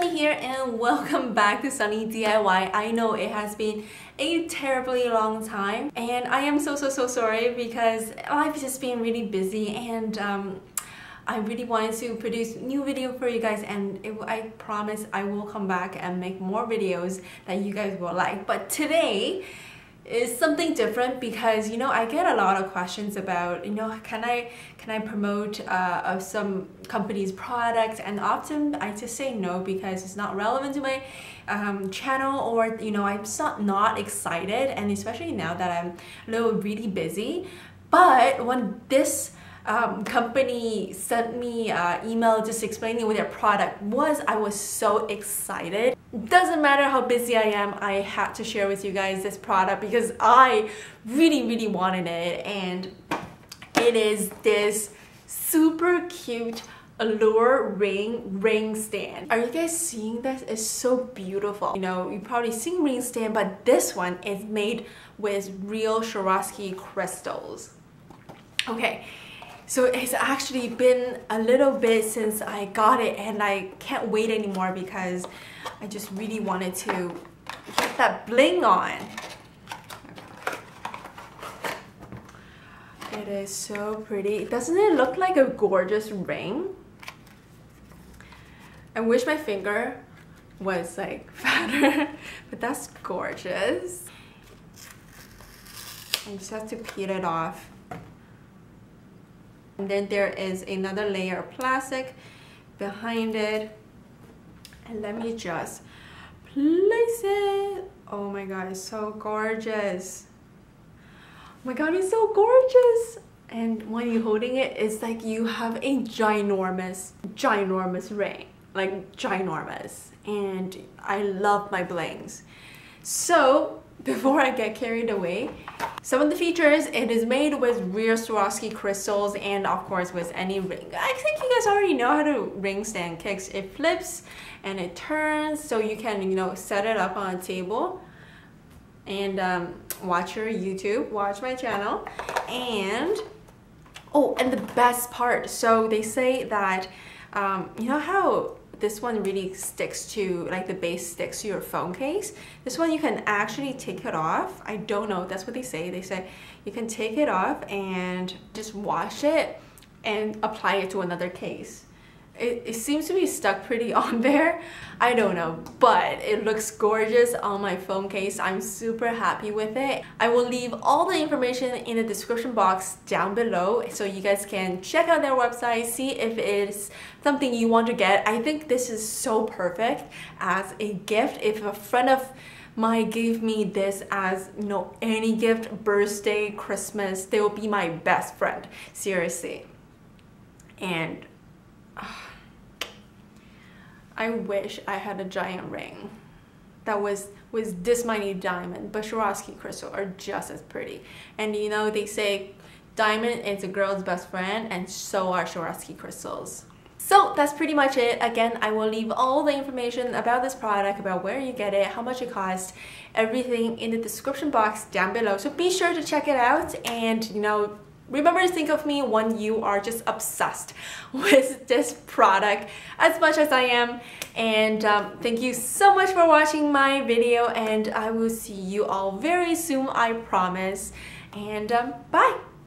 Sunny here and welcome back to Sunny DIY. I know it has been a terribly long time and I am so sorry because life has just been really busy and I really wanted to produce new video for you guys, and I promise I will come back and make more videos that you guys will like. But today is something different because I get a lot of questions about can I promote some company's product, and often I just say no because it's not relevant to my channel, or I'm not excited, and especially now that I'm really busy. But when this company sent me an email just explaining what their product was, I was so excited. Doesn't matter how busy I am, I had to share with you guys this product because I really wanted it, and it is this super cute Allurring ring stand. Are you guys seeing this? It's so beautiful. You've probably seen ring stand, but this one is made with real Swarovski crystals. Okay. So it's actually been a little bit since I got it, and I can't wait anymore because I just really wanted to get that bling on. It is so pretty. Doesn't it look like a gorgeous ring? I wish my finger was like fatter, but that's gorgeous. I just have to peel it off. And then there is another layer of plastic behind it, and let me just place it. Oh my god, it's so gorgeous. Oh my god, it's so gorgeous. And when you're holding it, it's like you have a ginormous ring, like ginormous. And I love my blings. So before I get carried away, some of the features: it is made with real Swarovski crystals, and of course with any ring. I think you guys already know how to ring stand kicks. It flips and it turns, so you can set it up on a table and watch your YouTube, watch my channel. And oh, and the best part, so they say that you know how this one really sticks to, like the base sticks to your phone case? This one you can actually take it off. I don't know, that's what they say. They say you can take it off and just wash it and apply it to another case. It seems to be stuck pretty on there. I don't know, but it looks gorgeous on my phone case. I'm super happy with it. I will leave all the information in the description box down below so you guys can check out their website, see if it's something you want to get. I think this is so perfect as a gift. If a friend of mine gave me this as any gift, birthday, Christmas, they will be my best friend, seriously. And I wish I had a giant ring that was this many diamond, but Swarovski crystals are just as pretty. And they say diamond is a girl's best friend, and so are Swarovski crystals. So that's pretty much it. Again, I will leave all the information about this product, about where you get it, how much it costs, everything in the description box down below. So be sure to check it out, and remember to think of me when you are just obsessed with this product as much as I am. And thank you so much for watching my video, and I will see you all very soon, I promise. And bye!